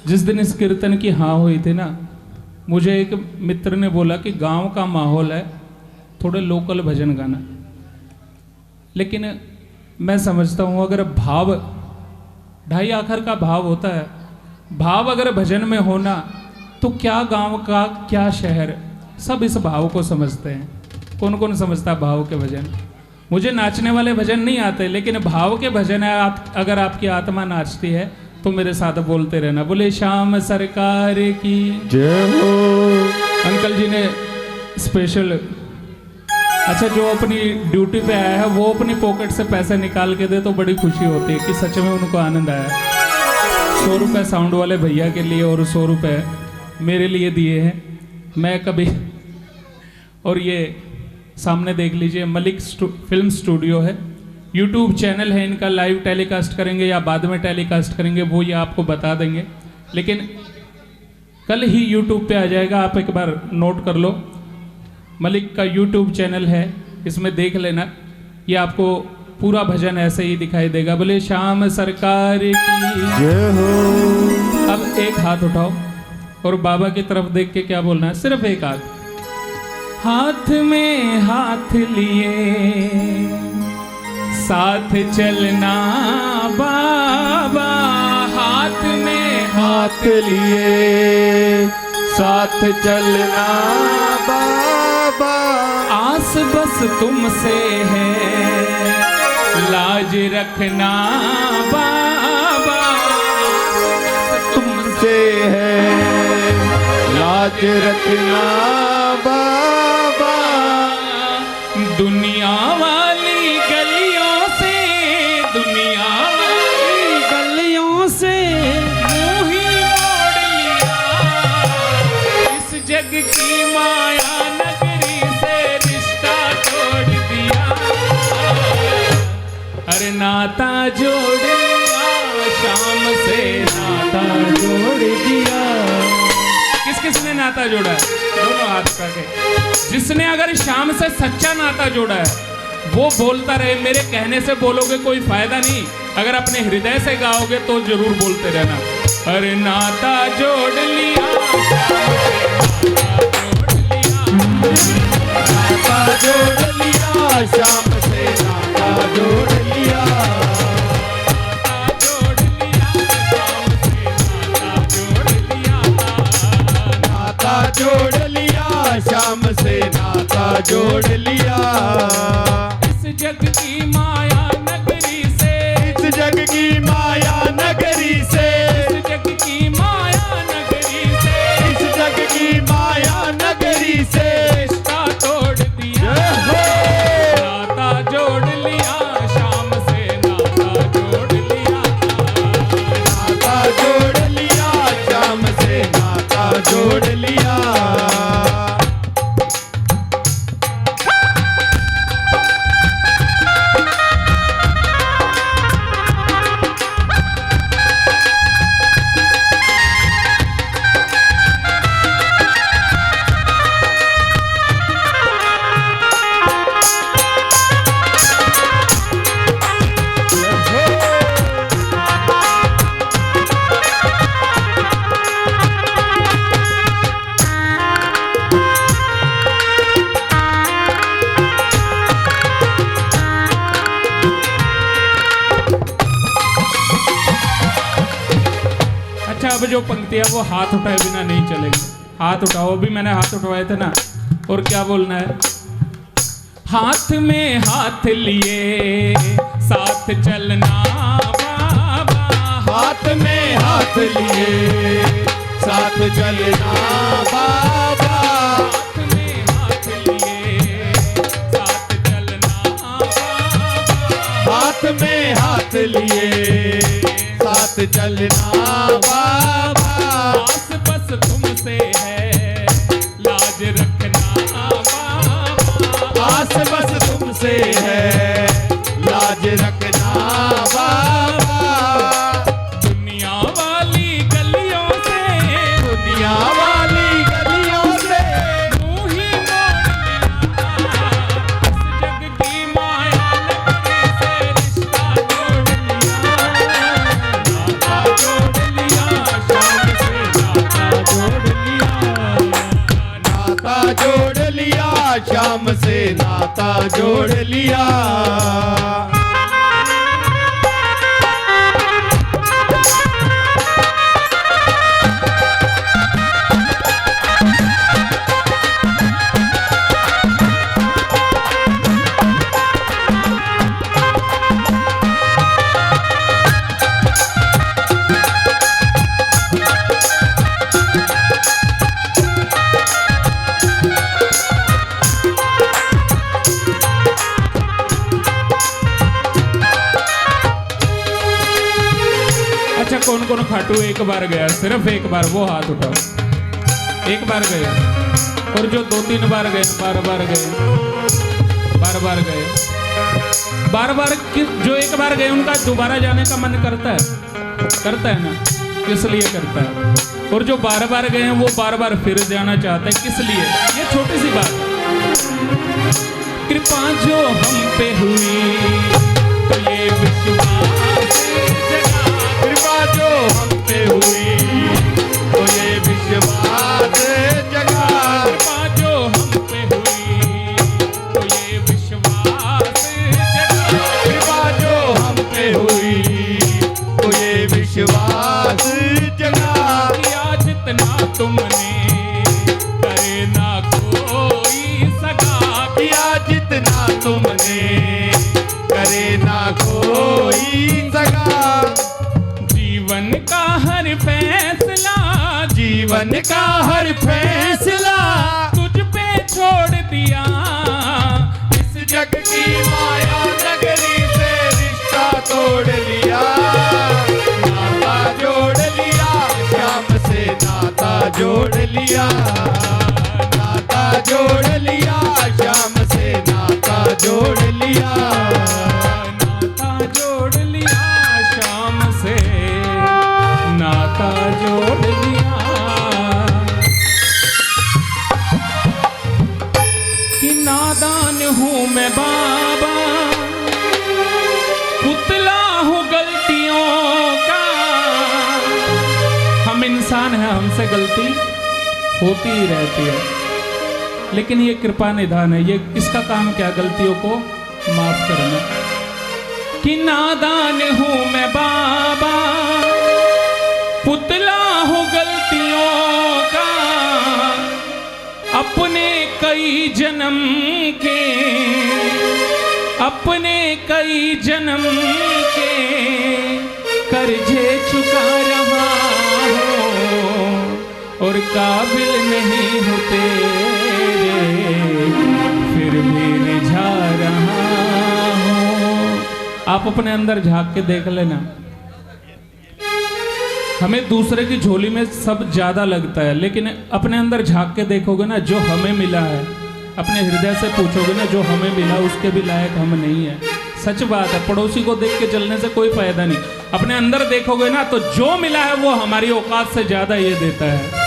जिस दिन इस कीर्तन की हाँ हुई थी ना, मुझे एक मित्र ने बोला कि गांव का माहौल है, थोड़े लोकल भजन गाना। लेकिन मैं समझता हूँ अगर भाव, ढाई आखर का भाव होता है, भाव अगर भजन में होना तो क्या गांव का क्या शहर, सब इस भाव को समझते हैं। कौन कौन समझता है भाव के भजन? मुझे नाचने वाले भजन नहीं आते, लेकिन भाव के भजन है। अगर आपकी आत्मा नाचती है तो मेरे साथ बोलते रहना, बोले श्याम सरकार की जय हो। अंकल जी ने स्पेशल, अच्छा जो अपनी ड्यूटी पे आया है वो अपनी पॉकेट से पैसे निकाल के दे तो बड़ी खुशी होती है कि सच में उनको आनंद आया। 100 रुपये साउंड वाले भैया के लिए और 100 रुपये मेरे लिए दिए हैं। मैं कभी, और ये सामने देख लीजिए, मलिक फिल्म स्टूडियो है, यूट्यूब चैनल है इनका। लाइव टेलीकास्ट करेंगे या बाद में टेलीकास्ट करेंगे वो ये आपको बता देंगे, लेकिन कल ही यूट्यूब पे आ जाएगा, आप एक बार नोट कर लो। मलिक का यूट्यूब चैनल है, इसमें देख लेना, ये आपको पूरा भजन ऐसे ही दिखाई देगा। बोले श्याम सरकार की जय हो। अब एक हाथ उठाओ और बाबा की तरफ देख के क्या बोलना है, सिर्फ एक हाथ। हाथ में हाथ लिए साथ चलना बाबा, हाथ में हाथ लिए साथ चलना बाबा, आस बस तुमसे है लाज रखना बाबा, तुमसे है लाज रखना बाबा, दुनिया वाली गलियों से, दुनिया वाली गलियों से मुँह ही मोड़ लिया, इस जग की माया नगरी से रिश्ता तोड़ दिया, अरे नाता जोड़ लिया शाम से, नाता जोड़ दिया। किस किसने नाता जोड़ा है? दोनों हाथ करके। जिसने अगर शाम से सच्चा नाता जोड़ा है वो बोलता रहे, मेरे कहने से बोलोगे कोई फायदा नहीं, अगर अपने हृदय से गाओगे तो जरूर बोलते रहना। अरे नाता जोड़ लिया, नाता जोड़ लिया शाम से, नाता जोड़ लिया, नाता जोड़ लिया शाम से, नाता जोड़ लिया। इस जग की माया नगरी से, इस जग की माया नगरी से, इस जग की माया नगरी से, इस जग की माया नगरी से रिश्ता तोड़ दिया, नाता जोड़ लिया शाम से, नाता जोड़ लिया, नाता जोड़ लिया शाम से, नाता जोड़ लिया। अब जो पंक्ति है वो हाथ उठाए बिना नहीं चलेगी। हाथ उठाओ, अभी मैंने हाथ उठवाए थे ना। और क्या बोलना है? हाथ में हाथ लिए साथ चलना बाबा, हाथ में हाथ लिए साथ चलना बाबा, हाथ में हाथ लिए साथ चलना बाबा, हाथ में हाथ लिए साथ चलना बाबा, आस बस तुमसे है लाज रखना बाबा, आस बस तुमसे है लाज रखना बाबा, दुनिया वाली गलियों से, दुनिया वाली गलियों से मुँह ही मोड़ लिया, इस जग की माया नगरी से रिश्ता जोड़ लिया, नाता जोड़ श्याम से नाता जोड़ लिया। अच्छा कौन कौन खाटू एक बार गया, सिर्फ एक बार, वो हाथ उठाओ। एक बार गए, और जो 2-3 बार गए, बार बार गए, बार बार गए, बार बार जो एक बार गए उनका दोबारा जाने का मन करता है ना, किस लिए करता है। और जो बार बार गए हैं वो बार बार फिर जाना चाहते हैं, किस लिए। ये छोटी सी बात, कृपा जो हम पे हुई तो ये विश्वास जगा, कृपा जो हम पे हुई तो ये विश्वास जगा। कृपा जो हम पे हुई तो ये विश्वास जगा। कृपा जो हम पे हुई तो ये विश्वास जगा। किया जितना तुमने करे ना कोई सगा, किया जितना तुमने करे ना कोई सगा। जीवन का हर फैसला, जीवन का हर फैसला तुझ पे छोड़ दिया। इस जग की माया नगरी से रिश्ता तोड़ लिया। नाता जोड़ लिया, श्याम से नाता जोड़ लिया। नाता जोड़ लिया, श्याम से नाता जोड़ लिया। नाता जोड़ लिया, शाम से नाता जोड़ लिया। कि नादान हूँ मैं बाबा, पुतला हूँ गलतियों का। हम इंसान हैं, हमसे गलती होती ही रहती है, लेकिन ये कृपा निधान है। ये इसका काम क्या, गलतियों को माफ करना। कि नादान हूँ मैं बाबा, पुतला हूँ गलतियों का। अपने कई जन्म के, अपने कई जन्म के कर्जे चुका रहा हूँ, और काबिल नहीं हूँ तेरे, फिर भी रिझा रहा हूँ। आप अपने अंदर झांक के देख लेना। हमें दूसरे की झोली में सब ज्यादा लगता है, लेकिन अपने अंदर झांक के देखोगे ना, जो हमें मिला है, अपने हृदय से पूछोगे ना, जो हमें मिला उसके भी लायक हम नहीं है। सच बात है, पड़ोसी को देख के चलने से कोई फायदा नहीं। अपने अंदर देखोगे ना, तो जो मिला है वो हमारी औकात से ज्यादा ये देता है।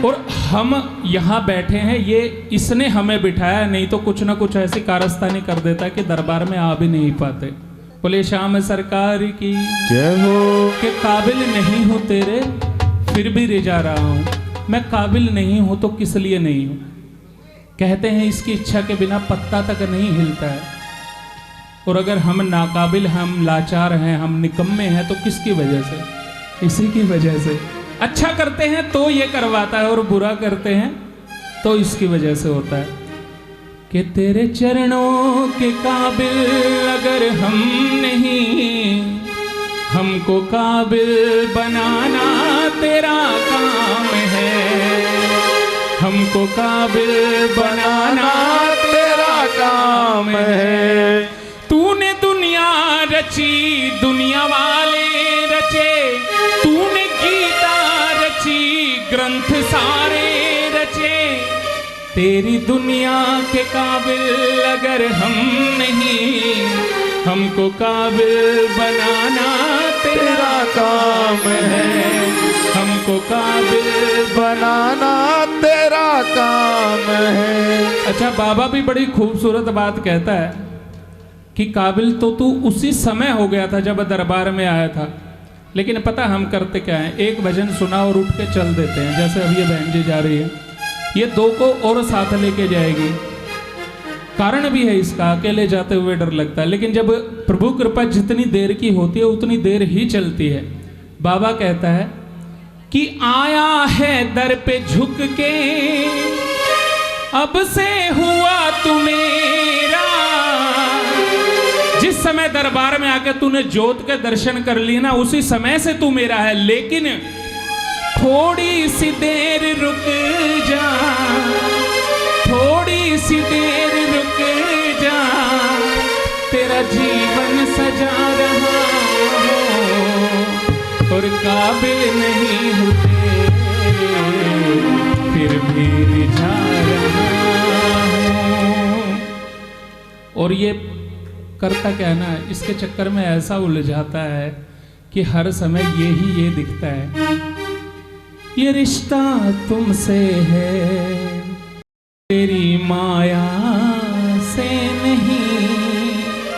और हम यहाँ बैठे हैं, ये इसने हमें बिठाया, नहीं तो कुछ ना कुछ ऐसी कारस्तानी कर देता है कि दरबार में आ भी नहीं पाते। बोले श्याम सरकार की जय हो। कि काबिल नहीं हूँ तेरे, फिर भी रिझा रहा हूँ। मैं काबिल नहीं हूँ तो किस लिए नहीं हूँ। कहते हैं इसकी इच्छा के बिना पत्ता तक नहीं हिलता है। और अगर हम नाकाबिल, हम लाचार हैं, हम निकम्मे हैं, तो किसकी वजह से? इसी की वजह से। अच्छा करते हैं तो ये करवाता है, और बुरा करते हैं तो इसकी वजह से होता है। कि तेरे चरणों के काबिल अगर हम नहीं, हमको काबिल बनाना तेरा काम है। हमको काबिल बनाना तेरा काम है। तूने दुनिया रची, दुनिया वाले रचे। तूने गीता रची, ग्रंथ सारे रचे। तेरी दुनिया के काबिल अगर हम नहीं, हमको काबिल बनाना तेरा काम है। हमको काबिल बनाना तेरा काम है। अच्छा, बाबा भी बड़ी खूबसूरत बात कहता है कि काबिल तो तू उसी समय हो गया था जब दरबार में आया था। लेकिन पता हम करते क्या हैं, एक भजन सुना और उठ के चल देते हैं। जैसे अब ये बहन जी जा रही है, ये दो को और साथ लेके जाएगी। कारण भी है इसका, अकेले जाते हुए डर लगता है, लेकिन जब प्रभु कृपा जितनी देर की होती है उतनी देर ही चलती है। बाबा कहता है कि आया है दर पे झुक के, अब से हुआ तू मेरा। जिस समय दरबार में आके तूने ज्योत के दर्शन कर लिए ना, उसी समय से तू मेरा है, लेकिन थोड़ी सी देर रुक जा, थोड़ी सी देर रुक जा, तेरा जीवन सजा रहा हूं और काबिल नहीं होते फिर भी रिझा रहा हूं। और ये करता क्या है ना, इसके चक्कर में ऐसा उलझाता है कि हर समय ये दिखता है, ये रिश्ता तुमसे है तेरी माया से नहीं।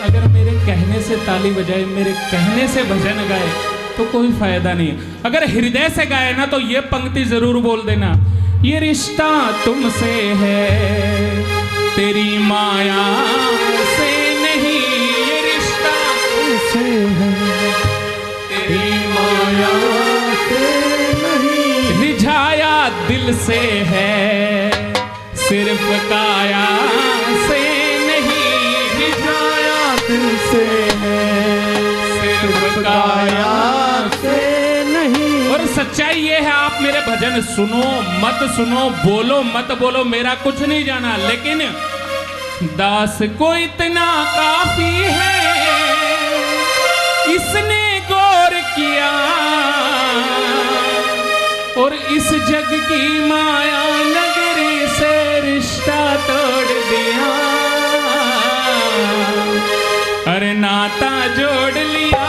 अगर मेरे कहने से ताली बजाए, मेरे कहने से भजन गाए तो कोई फायदा नहीं। अगर हृदय से गाए ना तो ये पंक्ति जरूर बोल देना, ये रिश्ता तुमसे है तेरी माया से नहीं, ये रिश्ता तुमसे है तेरी माया से नहीं। रिझाया दिल से है सिर्फ काया से नहीं, रिझाया दिल से है सिर्फ काया से नहीं। और सच्चाई ये है, आप मेरे भजन सुनो मत सुनो, बोलो मत बोलो, मेरा कुछ नहीं जाना, लेकिन दास को इतना काफी है इसने गौर किया और इस जग की माया नगरी से रिश्ता तोड़ दिया। अरे नाता जोड़ लिया,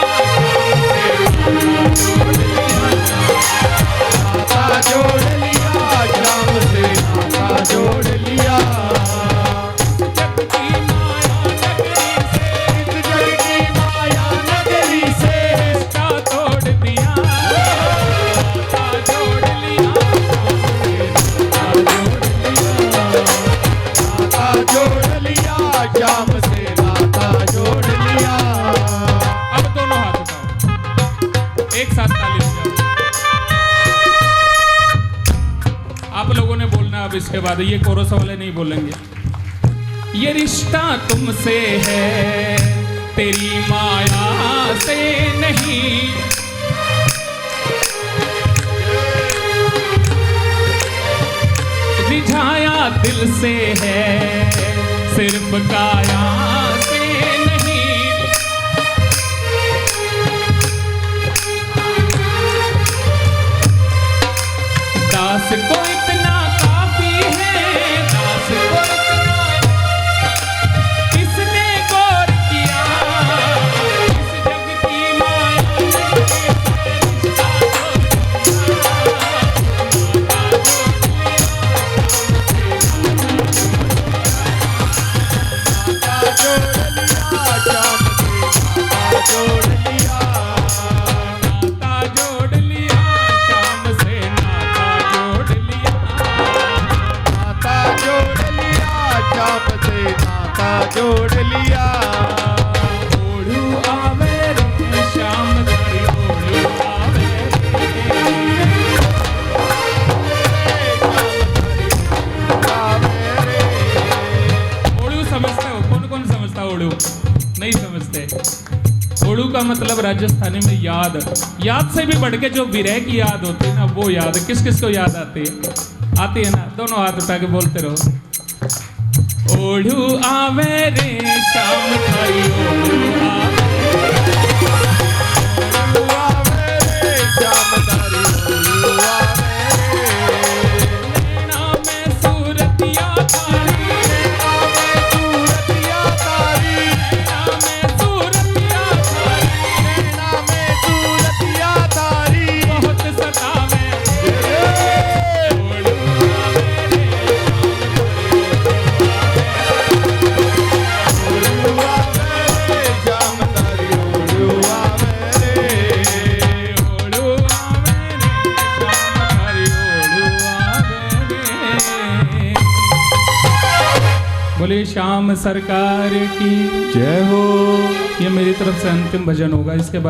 नाता जोड़ लिया, जाम से नाता जोड़ लिया। जग की माया नगरी से, जग की माया नगरी से रिश्ता तोड़ दिया, नाता जोड़ लिया, नाता जोड़ लिया, जाम से नाता जोड़ लिया। अब दोनों हाथ उठाओ, एक साथ ताली बजाओ। आप लोगों ने बोलना अब इसके बाद, ये कोरस वाले नहीं बोलेंगे। ये रिश्ता तुमसे है तेरी माया से नहीं, रिझाया दिल से है सिर्फ काया से नहीं। दास को इतना काफी है, दास को इतना किसने गौर किया, इस जग की माया जोड़ लिया। ओढ़ू आवे रे श्याम तारी, ओढ़ू आवे ओढ़ू समझते हो? कौन कौन समझता ओढ़ू? नहीं समझते। ओढ़ू का मतलब राजस्थानी में याद, याद से भी बढ़ के जो विरह की याद होती है ना, वो याद किस किस को याद आती है? आती है ना? दोनों हाथ उठा के बोलते रहो। ओढ़ू आवे रे शाम थारी, ओढ़ू आवे रे श्याम तारी, ओढ़ू आवे रे। नैना में सूरतिया थारी, नैना में सूरतिया तारी, नैना में सूरतिया थारी, नैना में सूरतिया तारी। बहुत सतावे ओढ़ू आवे रे शाम थारी, ओढ़ू आवे रे श्याम बोलिए श्याम सरकार की जय हो। ये मेरी तरफ से अंतिम भजन होगा, इसके बाद